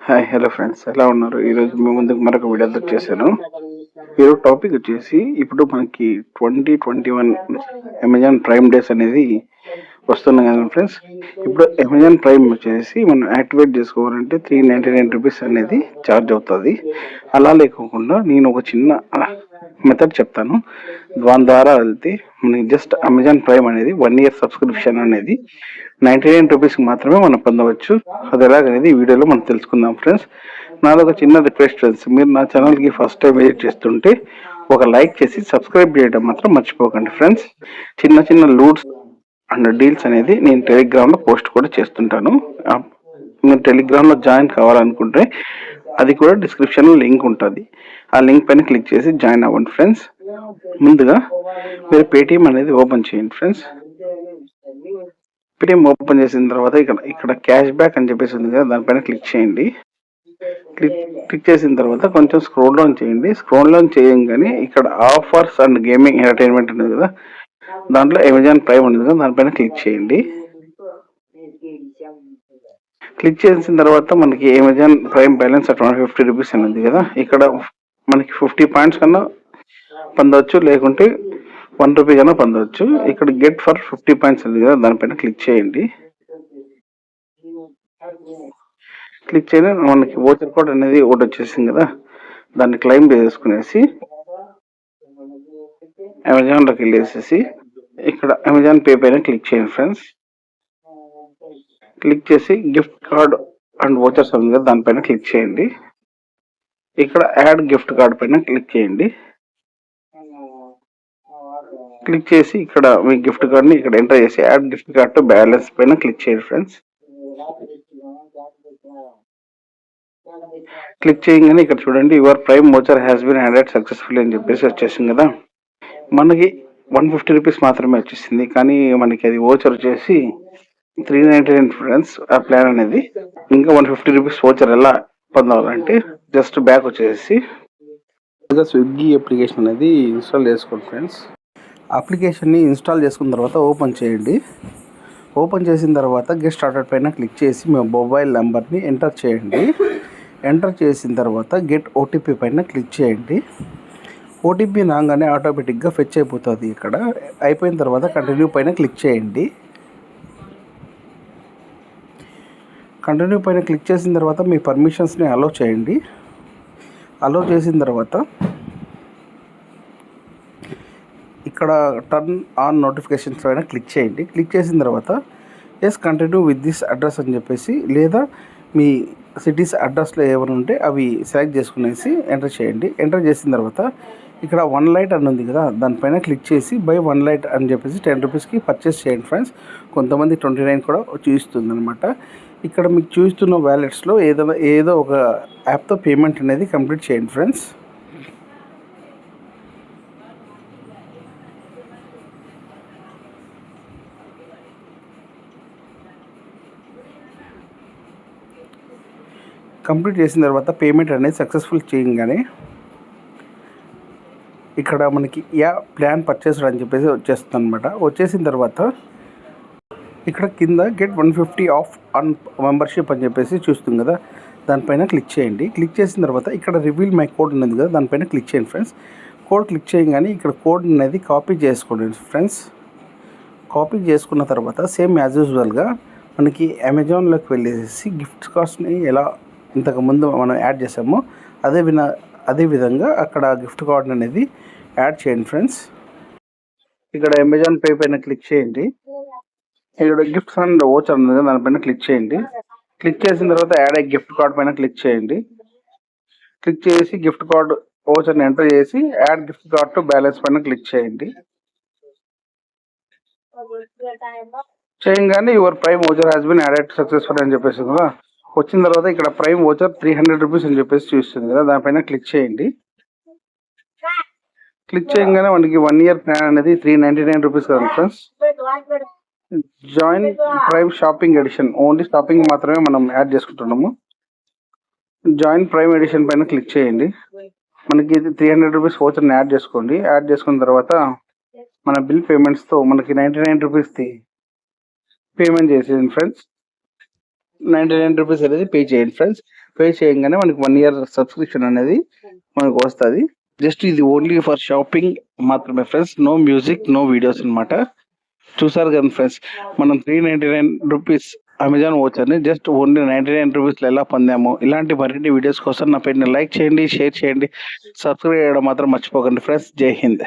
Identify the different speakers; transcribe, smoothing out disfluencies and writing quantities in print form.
Speaker 1: Hi hello friends, ఎలా ఉన్నారు? ఈరోజు మీ ముందుకు మరొక వీడియోతో వచ్చేసాను. ఈరోజు టాపిక్ వచ్చేసి ఇప్పుడు మనకి 2021 అమెజాన్ ప్రైమ్ డేస్ అనేది వస్తున్నాయి కదా ఫ్రెండ్స్. ఇప్పుడు అమెజాన్ ప్రైమ్ వచ్చేసి మనం యాక్టివేట్ చేసుకోవాలంటే ₹399 అనేది ఛార్జ్ అవుతుంది. అలా లేకోకుండా నేను ఒక చిన్న మెథడ్ చెప్తాను. దాని ద్వారా వెళ్తే మనకి జస్ట్ అమెజాన్ ప్రైమ్ అనేది 1 ఇయర్ సబ్స్క్రిప్షన్ అనేది ₹99 మాత్రమే మనం పొందవచ్చు. అది ఎలాగనేది ఈ వీడియోలో మనం తెలుసుకుందాం ఫ్రెండ్స్. నాది ఒక చిన్న రిక్వెస్ట్ ఫ్రెండ్స్, మీరు నా ఛానల్కి ఫస్ట్ టైం విజిట్ చేస్తుంటే ఒక లైక్ చేసి సబ్స్క్రైబ్ చేయడం మాత్రం మర్చిపోకండి ఫ్రెండ్స్. చిన్న చిన్న లూట్స్ అండ్ డీల్స్ అనేది నేను టెలిగ్రామ్లో పోస్ట్ కూడా చేస్తుంటాను. మీరు టెలిగ్రామ్లో జాయిన్ కావాలనుకుంటే అది కూడా డిస్క్రిప్షన్లో లింక్ ఉంటుంది. ఆ లింక్ పైన క్లిక్ చేసి జాయిన్ అవ్వండి ఫ్రెండ్స్. ముందుగా మీరు పేటిఎం అనేది ఓపెన్ చేయండి ఫ్రెండ్స్. పేటిఎం ఓపెన్ చేసిన తర్వాత ఇక్కడ క్యాష్ బ్యాక్ అని చెప్పేసి ఉంది కదా, దానిపైన క్లిక్ చేయండి. క్లిక్ చేసిన తర్వాత కొంచెం స్క్రోల్ డౌన్ చేయండి. స్క్రోల్ డౌన్ చేయగానే ఇక్కడ ఆఫర్స్ అండ్ గేమింగ్ ఎంటర్టైన్మెంట్ ఉంది కదా, దాంట్లో అమెజాన్ ప్రైమ్ ఉంది కదా, దానిపైన క్లిక్ చేయండి. క్లిక్ చేసిన తర్వాత మనకి అమెజాన్ ప్రైమ్ బ్యాలెన్స్ ₹250 అని ఉంది కదా, ఇక్కడ మనకి 50 పాయింట్స్ కన్నా పొందవచ్చు, లేకుంటే ₹1 కన్నా పొందవచ్చు. ఇక్కడ గెట్ ఫర్ 50 పాయింట్స్ ఉంది కదా, దానిపైన క్లిక్ చేయండి. క్లిక్ చేయని మనకి ఓచర్ కోడ్ అనేది ఒకటి వచ్చేసింది కదా, దాన్ని క్లెయిమ్ చేసుకునేసి అమెజాన్లోకి వెళ్ళేసేసి ఇక్కడ అమెజాన్ పే పైన క్లిక్ చేయండి ఫ్రెండ్స్. క్లిక్ చేసి గిఫ్ట్ కార్డ్ అండ్ ఓచర్స్ ఉంది కదా, దానిపైన క్లిక్ చేయండి. ఇక్కడ యాడ్ గిఫ్ట్ కార్డ్ పైన క్లిక్ చేయండి. క్లిక్ చేసి ఇక్కడ మీ గిఫ్ట్ కార్డ్ని ఇక్కడ ఎంటర్ చేసి add gift card to balance పైన క్లిక్ చేయండి ఫ్రెండ్స్. క్లిక్ చేయగానే ఇక్కడ చూడండి, your prime voucher has been added successful అని చెప్పేసి వచ్చేసింది కదా. మనకి ₹150 మాత్రమే వచ్చేసింది, కానీ మనకి అది వోచర్ వచ్చేసి ₹399 ఫ్రెండ్స్. ఆ ప్లాన్ అనేది ఇంకా ₹150 వోచర్ ఎలా పొందాలంటే జస్ట్ బ్యాక్ వచ్చేసి స్విగ్గీ అప్లికేషన్ అనేది ఇన్స్టాల్ చేసుకోండి ఫ్రెండ్స్. అప్లికేషన్ని ఇన్స్టాల్ చేసుకున్న తర్వాత ఓపెన్ చేయండి. ఓపెన్ చేసిన తర్వాత గెట్ స్టార్టెడ్ పైన క్లిక్ చేసి మీ మొబైల్ నెంబర్ని ఎంటర్ చేయండి. ఎంటర్ చేసిన తర్వాత గెట్ ఓటీపీ పైన క్లిక్ చేయండి. ఓటీపీ రాగానే ఆటోమేటిక్గా ఫెచ్ అయిపోతుంది. ఇక్కడ అయిపోయిన తర్వాత కంటిన్యూ పైన క్లిక్ చేయండి. కంటిన్యూ పైన క్లిక్ చేసిన తర్వాత మీ పర్మిషన్స్ని అలౌ చేయండి. అలౌ చేసిన తర్వాత ఇక్కడ టర్న్ ఆన్ నోటిఫికేషన్స్ పైన క్లిక్ చేయండి. క్లిక్ చేసిన తర్వాత yes continue with this address అని చెప్పేసి, లేదా మీ సిటీస్ అడ్రస్లో ఏమైనా ఉంటే అవి సెలెక్ట్ చేసుకునేసి ఎంటర్ చేయండి. ఎంటర్ చేసిన తర్వాత ఇక్కడ 1 లైట్ అని ఉంది కదా, దానిపైన క్లిక్ చేసి బై 1 లైట్ అని చెప్పేసి ₹10కి పర్చేస్ చేయండి ఫ్రెండ్స్. కొంతమంది 29 కూడా చూపిస్తుంది అనమాట. ఇక్కడ మీకు చూస్తున్న వ్యాలెట్స్లో ఏదో ఒక యాప్తో పేమెంట్ అనేది కంప్లీట్ చేయండి ఫ్రెండ్స్. కంప్లీట్ చేసిన తర్వాత పేమెంట్ అనేది సక్సెస్ఫుల్ చేయగానే ఇక్కడ మనకి ప్లాన్ పర్చేస్డ్ అని చెప్పేసి వచ్చేస్తుంది అనమాట. వచ్చేసిన తర్వాత ఇక్కడ కింద గెట్ 150 ఆఫ్ ఆన్ మెంబర్షిప్ అని చెప్పేసి చూస్తుంది కదా, దానిపైన క్లిక్ చేయండి. క్లిక్ చేసిన తర్వాత ఇక్కడ రివీల్ మై కోడ్ ఉన్నది కదా, దానిపైన క్లిక్ చేయండి ఫ్రెండ్స్. కోడ్ క్లిక్ చేయగానే ఇక్కడ కోడ్ అనేది కాపీ చేసుకోండి ఫ్రెండ్స్. కాపీ చేసుకున్న తర్వాత సేమ్ యాజ్ యూజువల్గా మనకి అమెజాన్లోకి వెళ్ళేసి గిఫ్ట్ కార్డ్స్ని ఎలా ఇంతకుముందు మనం యాడ్ చేసామో అదే విధంగా అక్కడ గిఫ్ట్ కార్డ్ అనేది యాడ్ చేయండి ఫ్రెండ్స్. ఇక్కడ అమెజాన్ పే పైన క్లిక్ చేయండి. ఇక్కడ గిఫ్ట్స్ అండ్ వోచర్ ఉంది, దానిపైన క్లిక్ చేయండి. క్లిక్ చేసిన తర్వాత యాడ్ ఏ గిఫ్ట్ కార్డ్ పైన క్లిక్ చేయండి. క్లిక్ చేసి గిఫ్ట్ కార్డ్ వోచర్ని ఎంటర్ చేసి add gift card to balance పైన క్లిక్ చేయండి. చేయగానే your prime voucher has been added successful అని చెప్పేసి కదా, వచ్చిన తర్వాత ఇక్కడ ప్రైమ్ వోచర్ ₹300 అని చెప్పేసి చూస్తుంది కదా, దానిపైన క్లిక్ చేయండి. క్లిక్ చేయగానే మనకి 1 ఇయర్ ప్లాన్ అనేది ₹399 కదా friends. Join prime shopping edition, only shopping మాత్రమే మనం యాడ్ చేసుకుంటున్నాము. జాయిన్ ప్రైమ్ ఎడిషన్ పైన క్లిక్ చేయండి. మనకి ఇది ₹300 వోచర్ని యాడ్ చేసుకోండి. యాడ్ చేసుకున్న తర్వాత మన బిల్ పేమెంట్స్తో మనకి ₹99 పేమెంట్ చేసేయండి ఫ్రెండ్స్. రూపీస్ అనేది పే చేయండి ఫ్రెండ్స్. పే చేయగానే మనకి 1 ఇయర్ సబ్స్క్రిప్షన్ అనేది మనకు వస్తుంది. జస్ట్ ఇది ఓన్లీ ఫర్ షాపింగ్ మాత్రమే friends. No music, no videos అనమాట. చూసారు కదా ఫ్రెండ్స్, మనం 399 రూపీస్ అమెజాన్ ఓచర్ని జస్ట్ ఓన్లీ 99 రూపీస్లో ఎలా పొందాము. ఇలాంటి మరిన్ని వీడియోస్ కోసం నా పేరుని లైక్ చేయండి, షేర్ చేయండి, సబ్స్క్రైబ్ చేయడం మాత్రం మర్చిపోకండి ఫ్రెండ్స్. జై హింద్.